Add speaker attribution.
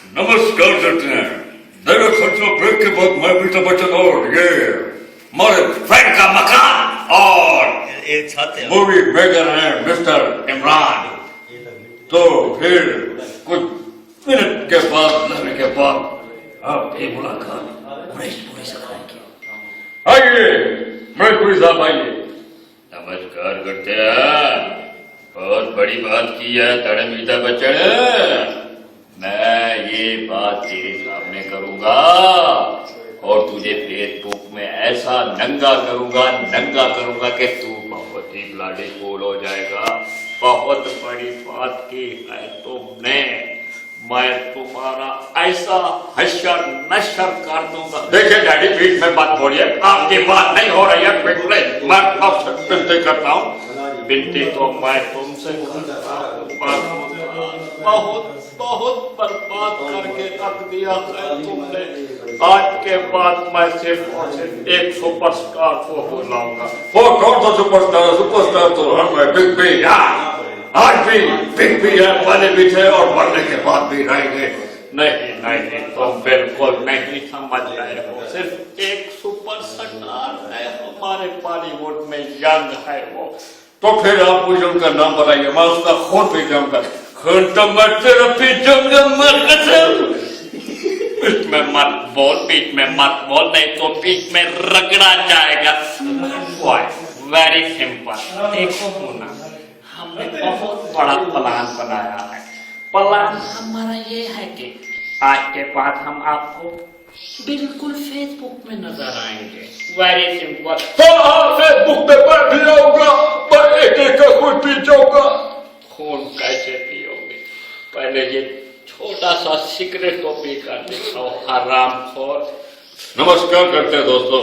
Speaker 1: नमस्कार करते हैं। दया खर्चा ब्रेक के बाद मैं अमिताभ बच्चन और ये हमारे फ्रेंड का मकान और मूवी मेकर है मिस्टर इमरान। तो फिर कुछ मिनट के बाद लगने के बाद आपकी मुलाकात महेश पुरी से कराएंगे। आइए महेश पुरी साहब आइए। नमस्कार करते हैं। बहुत बड़ी बात की है तड़े अमिताभ बच्चन। मैं ये बात तेरे सामने करूंगा और तुझे फेसबुक में ऐसा नंगा करूंगा कि तू बहुत ही ब्लडी फूल हो जाएगा। बहुत बड़ी बात की है तुमने। मैं तुम्हारा ऐसा हशर नशर कर दूंगा। देखिए डैडी बीच में बात बोलिए, आपकी बात नहीं हो रही है। बिल्कुल मैं आपसे विनती करता हूँ। विनती तो मैं तुमसे करता हूँ। बहुत बर्बाद करके रख दिया है तुमने। आज के बाद मैं सिर्फ और सिर्फ एक सुपरस्टार को बुलाऊंगा। वो कौन सा सुपरस्टार? सुपरस्टार तो हम है बिग बी। आज भी बिग बी है, पहले भी थे और मरने के बाद भी रहेंगे। नहीं तुम बिल्कुल नहीं समझ रहे हो। सिर्फ एक सुपरस्टार है हमारे बॉलीवुड में, यंग है वो। तो फिर आप मुझे उनका नाम बताइए, मैं उसका खून पी जाऊंगा। खून तो मैं तेरा पी जाऊंगा। बीच में मत बोल, नहीं तो बीच में रगड़ा जाएगा। Very simple. देखो मुन्ना, हमने बहुत बड़ा प्लान बनाया है। प्लान हमारा ये है कि आज के बाद हम आपको बिल्कुल फेसबुक में नजर आएंगे। Very simple. फेसबुक पे मैं भी आऊंगा, मैं एक खून पी जाऊंगा। खून कैसे पियोगे? पहले ये छोटा सा सिगरेट को पी कर दिखाओ, हरामखोर। नमस्कार करते हैं दोस्तों।